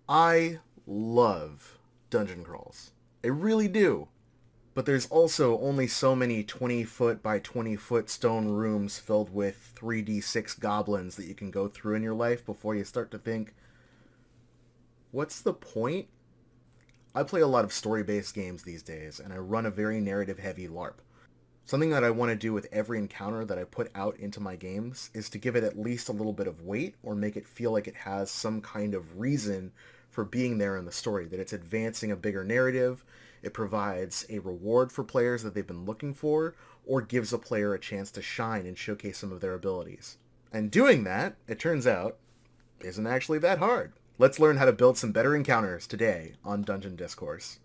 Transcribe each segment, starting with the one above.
I love dungeon crawls. I really do. But there's also only so many 20-foot by 20-foot stone rooms filled with 3d6 goblins that you can go through in your life before you start to think, what's the point? I play a lot of story-based games these days, and I run a very narrative-heavy LARP. Something that I want to do with every encounter that I put out into my games is to give it at least a little bit of weight or make it feel like it has some kind of reason for being there in the story, that it's advancing a bigger narrative, it provides a reward for players that they've been looking for, or gives a player a chance to shine and showcase some of their abilities. And doing that, it turns out, isn't actually that hard. Let's learn how to build some better encounters today on Dungeon Discourse.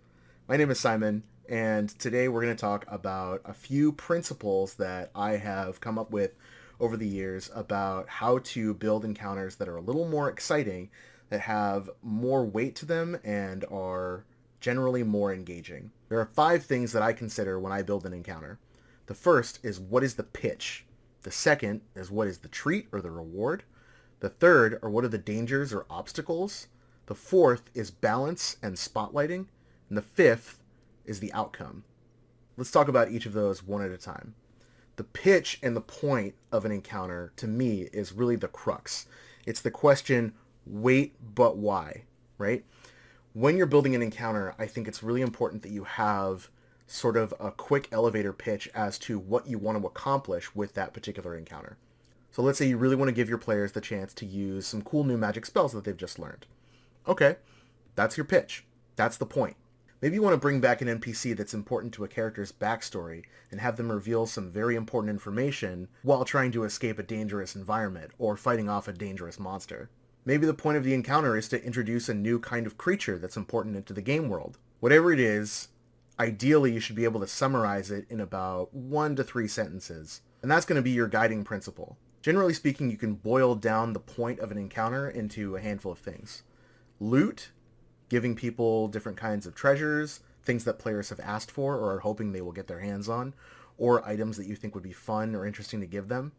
My name is Simon, and today we're going to talk about a few principles that I have come up with over the years about how to build encounters that are a little more exciting, that have more weight to them, and are generally more engaging. There are 5 things that I consider when I build an encounter. The first is, what is the pitch? The second is, what is the treat or the reward? The third are, what are the dangers or obstacles? The fourth is balance and spotlighting. And the fifth is the outcome. Let's talk about each of those one at a time. The pitch and the point of an encounter, to me, is really the crux. It's the question, wait, but why, right? When you're building an encounter, I think it's really important that you have sort of a quick elevator pitch as to what you want to accomplish with that particular encounter. So let's say you really want to give your players the chance to use some cool new magic spells that they've just learned. Okay, that's your pitch. That's the point. Maybe you want to bring back an NPC that's important to a character's backstory and have them reveal some very important information while trying to escape a dangerous environment or fighting off a dangerous monster. Maybe the point of the encounter is to introduce a new kind of creature that's important into the game world. Whatever it is, ideally you should be able to summarize it in about 1 to 3 sentences. And that's going to be your guiding principle. Generally speaking, you can boil down the point of an encounter into a handful of things. Loot, giving people different kinds of treasures, things that players have asked for or are hoping they will get their hands on, or items that you think would be fun or interesting to give them.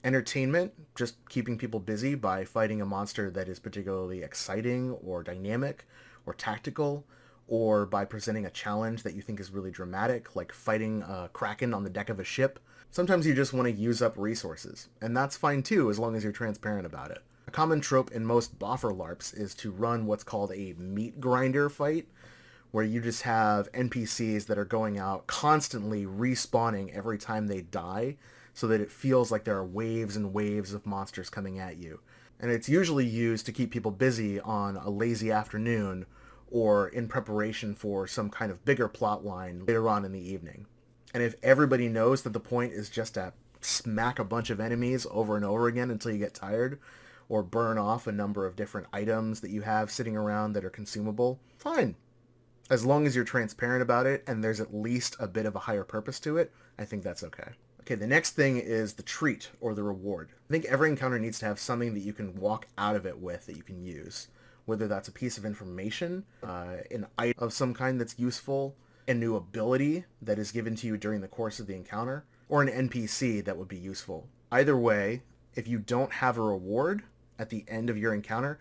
Entertainment, just keeping people busy by fighting a monster that is particularly exciting or dynamic or tactical, or by presenting a challenge that you think is really dramatic, like fighting a kraken on the deck of a ship. Sometimes you just want to use up resources, and that's fine too as long as you're transparent about it. A common trope in most boffer LARPs is to run what's called a meat grinder fight, where you just have NPCs that are going out constantly respawning every time they die, so that it feels like there are waves and waves of monsters coming at you. And it's usually used to keep people busy on a lazy afternoon or in preparation for some kind of bigger plot line later on in the evening. And if everybody knows that the point is just to smack a bunch of enemies over and over again until you get tired, or burn off a number of different items that you have sitting around that are consumable, fine. As long as you're transparent about it and there's at least a bit of a higher purpose to it, I think that's okay. Okay, the next thing is the treat or the reward. I think every encounter needs to have something that you can walk out of it with that you can use. Whether that's a piece of information, an item of some kind that's useful, a new ability that is given to you during the course of the encounter, or an NPC that would be useful. Either way, if you don't have a reward at the end of your encounter,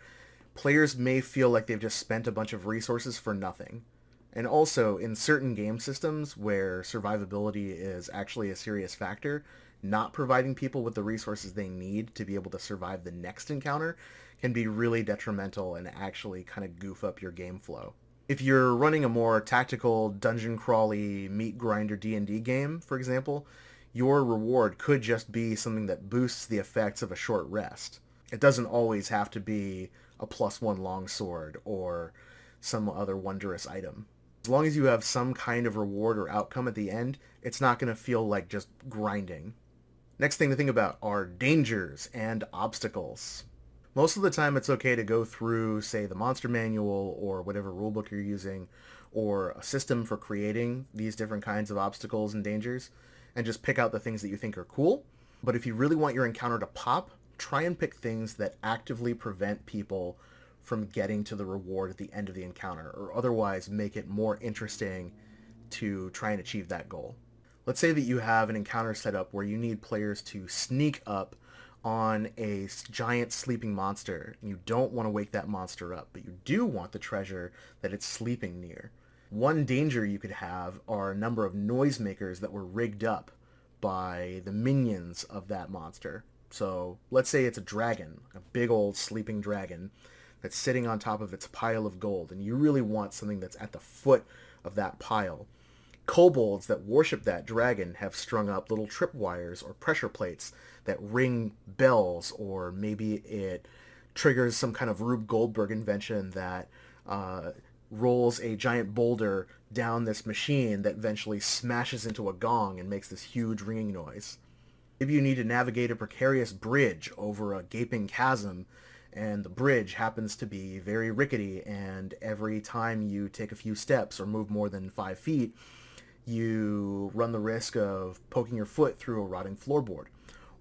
players may feel like they've just spent a bunch of resources for nothing. And also, in certain game systems where survivability is actually a serious factor, not providing people with the resources they need to be able to survive the next encounter can be really detrimental and actually kind of goof up your game flow. If you're running a more tactical, dungeon crawly, meat grinder D&D game, for example, your reward could just be something that boosts the effects of a short rest. It doesn't always have to be a +1 longsword or some other wondrous item. As long as you have some kind of reward or outcome at the end, it's not going to feel like just grinding. Next thing to think about are dangers and obstacles. Most of the time it's okay to go through, say, the monster manual or whatever rulebook you're using, or a system for creating these different kinds of obstacles and dangers, and just pick out the things that you think are cool. But if you really want your encounter to pop, try and pick things that actively prevent people from getting to the reward at the end of the encounter, or otherwise make it more interesting to try and achieve that goal. Let's say that you have an encounter set up where you need players to sneak up on a giant sleeping monster. You don't want to wake that monster up, but you do want the treasure that it's sleeping near. One danger you could have are a number of noisemakers that were rigged up by the minions of that monster. So let's say it's a dragon, a big old sleeping dragon that's sitting on top of its pile of gold, and you really want something that's at the foot of that pile. Kobolds that worship that dragon have strung up little tripwires or pressure plates that ring bells, or maybe it triggers some kind of Rube Goldberg invention that rolls a giant boulder down this machine that eventually smashes into a gong and makes this huge ringing noise. Maybe you need to navigate a precarious bridge over a gaping chasm, and the bridge happens to be very rickety, and every time you take a few steps or move more than 5 feet, you run the risk of poking your foot through a rotting floorboard.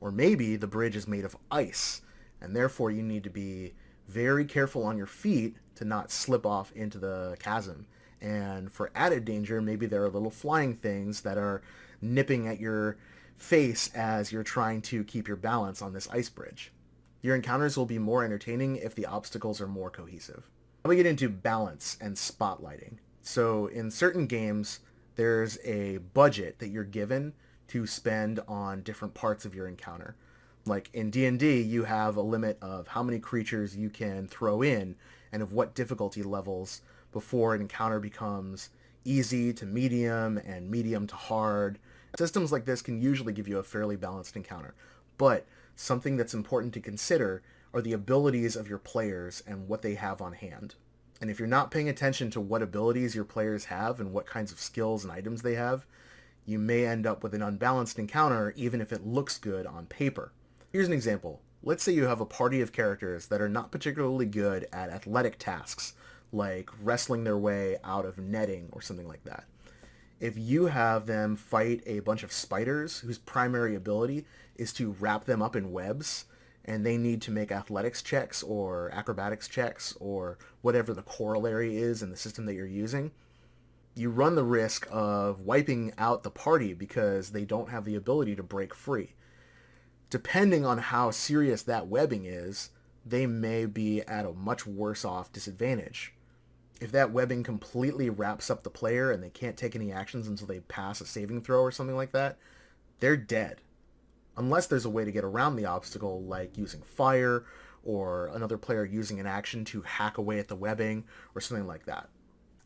Or maybe the bridge is made of ice, and therefore you need to be very careful on your feet to not slip off into the chasm. And for added danger, maybe there are little flying things that are nipping at your face as you're trying to keep your balance on this ice bridge. Your encounters will be more entertaining if the obstacles are more cohesive. Now we get into balance and spotlighting. So in certain games, there's a budget that you're given to spend on different parts of your encounter. Like in D&D, you have a limit of how many creatures you can throw in and of what difficulty levels before an encounter becomes easy to medium and medium to hard. Systems like this can usually give you a fairly balanced encounter, but something that's important to consider are the abilities of your players and what they have on hand. And if you're not paying attention to what abilities your players have and what kinds of skills and items they have, you may end up with an unbalanced encounter even if it looks good on paper. Here's an example. Let's say you have a party of characters that are not particularly good at athletic tasks, like wrestling their way out of netting or something like that. If you have them fight a bunch of spiders whose primary ability is to wrap them up in webs, and they need to make athletics checks or acrobatics checks or whatever the corollary is in the system that you're using, you run the risk of wiping out the party because they don't have the ability to break free. Depending on how serious that webbing is, they may be at a much worse off disadvantage. If that webbing completely wraps up the player and they can't take any actions until they pass a saving throw or something like that, they're dead. Unless there's a way to get around the obstacle, like using fire, or another player using an action to hack away at the webbing, or something like that.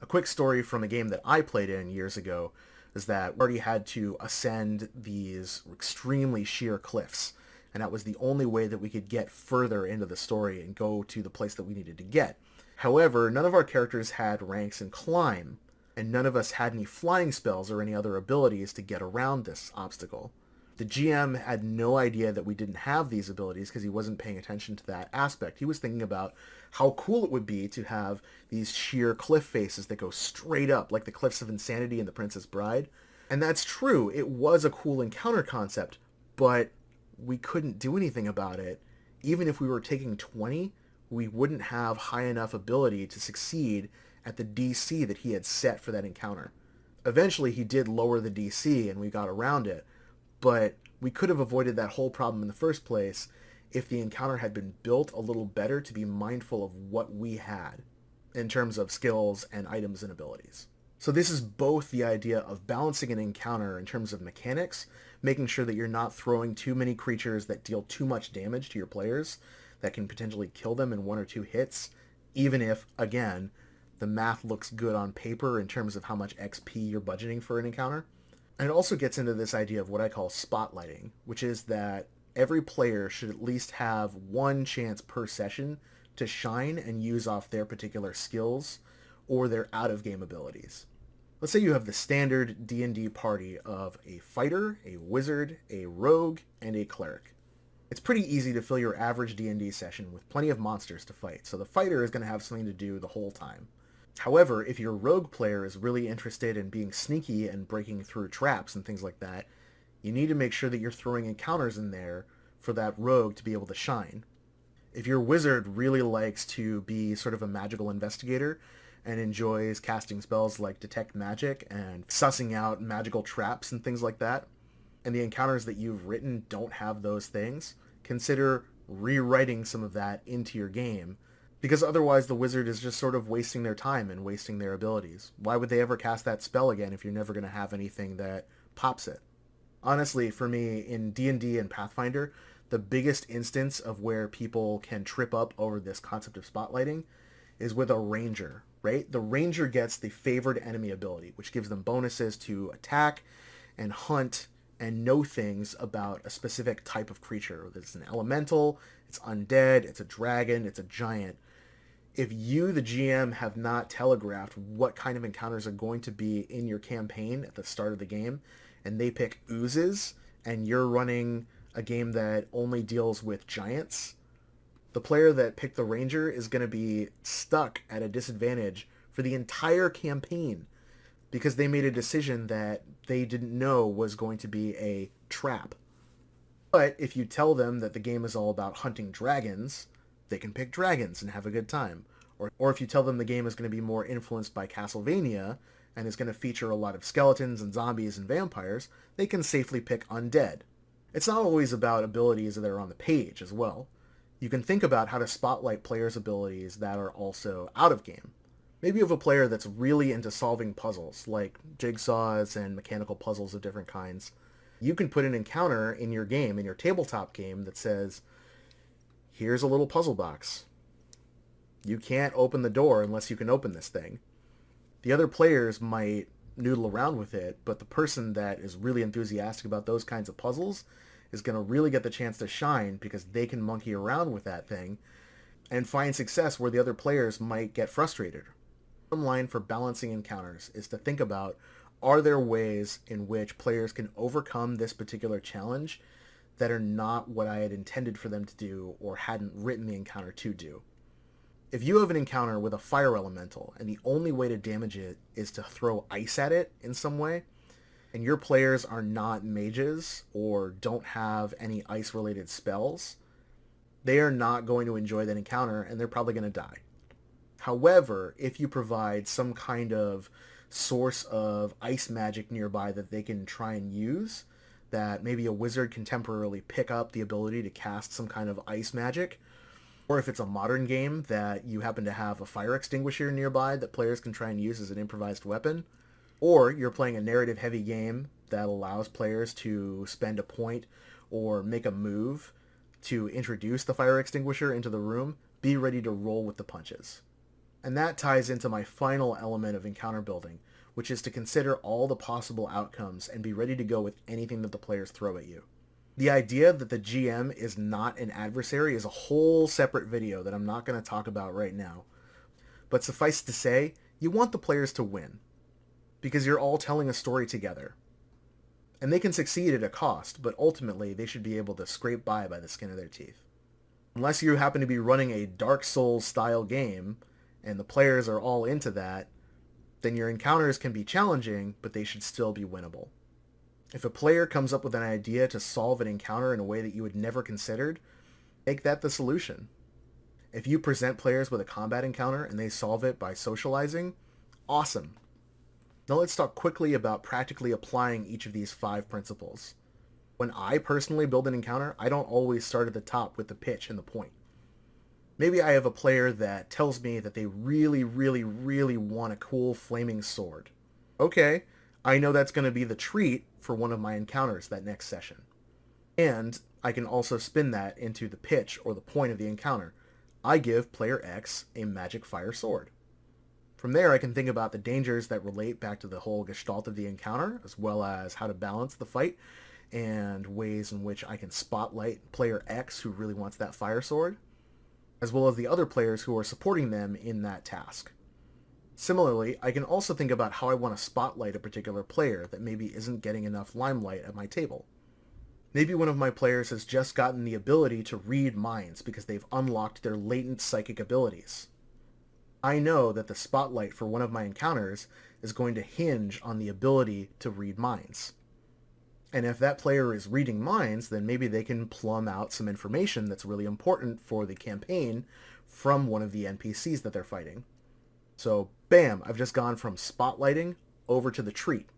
A quick story from a game that I played in years ago is that we already had to ascend these extremely sheer cliffs, and that was the only way that we could get further into the story and go to the place that we needed to get. However, none of our characters had ranks in climb, and none of us had any flying spells or any other abilities to get around this obstacle. The GM had no idea that we didn't have these abilities because he wasn't paying attention to that aspect. He was thinking about how cool it would be to have these sheer cliff faces that go straight up, like the Cliffs of Insanity in The Princess Bride. And that's true. It was a cool encounter concept, but we couldn't do anything about it. Even if we were taking 20, we wouldn't have high enough ability to succeed at the DC that he had set for that encounter. Eventually, he did lower the DC and we got around it, but we could have avoided that whole problem in the first place if the encounter had been built a little better to be mindful of what we had in terms of skills and items and abilities. So this is both the idea of balancing an encounter in terms of mechanics, making sure that you're not throwing too many creatures that deal too much damage to your players that can potentially kill them in 1 or 2 hits, even if, again, the math looks good on paper in terms of how much XP you're budgeting for an encounter. And it also gets into this idea of what I call spotlighting, which is that every player should at least have one chance per session to shine and use off their particular skills or their out-of-game abilities. Let's say you have the standard D&D party of a fighter, a wizard, a rogue, and a cleric. It's pretty easy to fill your average D&D session with plenty of monsters to fight, so the fighter is going to have something to do the whole time. However, if your rogue player is really interested in being sneaky and breaking through traps and things like that, you need to make sure that you're throwing encounters in there for that rogue to be able to shine. If your wizard really likes to be sort of a magical investigator and enjoys casting spells like Detect Magic and sussing out magical traps and things like that, and the encounters that you've written don't have those things, consider rewriting some of that into your game, because otherwise the wizard is just sort of wasting their time and wasting their abilities. Why would they ever cast that spell again if you're never going to have anything that pops it? Honestly, for me, in D&D and Pathfinder, the biggest instance of where people can trip up over this concept of spotlighting is with a ranger, right? The ranger gets the favored enemy ability, which gives them bonuses to attack and hunt and know things about a specific type of creature. Whether it's an elemental, it's undead, it's a dragon, it's a giant. If you, the GM, have not telegraphed what kind of encounters are going to be in your campaign at the start of the game, and they pick oozes, and you're running a game that only deals with giants, the player that picked the ranger is going to be stuck at a disadvantage for the entire campaign because they made a decision that they didn't know was going to be a trap. But if you tell them that the game is all about hunting dragons, they can pick dragons and have a good time. Or if you tell them the game is going to be more influenced by Castlevania and is going to feature a lot of skeletons and zombies and vampires, they can safely pick undead. It's not always about abilities that are on the page as well. You can think about how to spotlight players' abilities that are also out of game. Maybe you have a player that's really into solving puzzles, like jigsaws and mechanical puzzles of different kinds. You can put an encounter in your game, in your tabletop game, that says, here's a little puzzle box. You can't open the door unless you can open this thing. The other players might noodle around with it, but the person that is really enthusiastic about those kinds of puzzles is going to really get the chance to shine because they can monkey around with that thing and find success where the other players might get frustrated. The bottom line for balancing encounters is to think about, are there ways in which players can overcome this particular challenge that are not what I had intended for them to do or hadn't written the encounter to do? If you have an encounter with a fire elemental and the only way to damage it is to throw ice at it in some way, and your players are not mages or don't have any ice-related spells, they are not going to enjoy that encounter and they're probably going to die. However, if you provide some kind of source of ice magic nearby that they can try and use, that maybe a wizard can temporarily pick up the ability to cast some kind of ice magic, or if it's a modern game that you happen to have a fire extinguisher nearby that players can try and use as an improvised weapon, or you're playing a narrative-heavy game that allows players to spend a point or make a move to introduce the fire extinguisher into the room, be ready to roll with the punches. And that ties into my final element of encounter building, which is to consider all the possible outcomes and be ready to go with anything that the players throw at you. The idea that the GM is not an adversary is a whole separate video that I'm not going to talk about right now. But suffice to say, you want the players to win, because you're all telling a story together. And they can succeed at a cost, but ultimately they should be able to scrape by the skin of their teeth. Unless you happen to be running a Dark Souls style game, and the players are all into that, then your encounters can be challenging, but they should still be winnable. If a player comes up with an idea to solve an encounter in a way that you had never considered, make that the solution. If you present players with a combat encounter and they solve it by socializing, awesome. Now let's talk quickly about practically applying each of these 5 principles. When I personally build an encounter, I don't always start at the top with the pitch and the point. Maybe I have a player that tells me that they really, really, really want a cool flaming sword. Okay, I know that's going to be the treat for one of my encounters that next session. And I can also spin that into the pitch or the point of the encounter. I give player X a magic fire sword. From there, I can think about the dangers that relate back to the whole gestalt of the encounter, as well as how to balance the fight, and ways in which I can spotlight player X who really wants that fire sword, as well as the other players who are supporting them in that task. Similarly, I can also think about how I want to spotlight a particular player that maybe isn't getting enough limelight at my table. Maybe one of my players has just gotten the ability to read minds because they've unlocked their latent psychic abilities. I know that the spotlight for one of my encounters is going to hinge on the ability to read minds. And if that player is reading minds, then maybe they can plumb out some information that's really important for the campaign from one of the NPCs that they're fighting. So, bam, I've just gone from spotlighting over to the treat.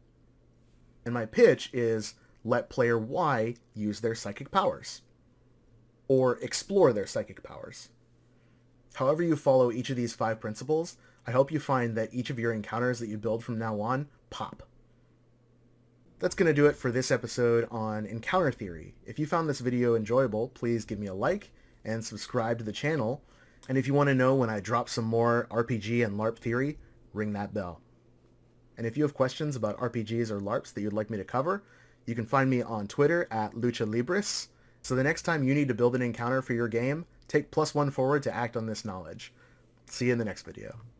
And my pitch is, let player Y use their psychic powers. or explore their psychic powers. However you follow each of these 5 principles, I hope you find that each of your encounters that you build from now on pop. That's going to do it for this episode on encounter theory. If you found this video enjoyable, please give me a like and subscribe to the channel. And if you want to know when I drop some more RPG and LARP theory, ring that bell. And if you have questions about RPGs or LARPs that you'd like me to cover, you can find me on Twitter at LuchaLibris. So the next time you need to build an encounter for your game, take +1 forward to act on this knowledge. See you in the next video.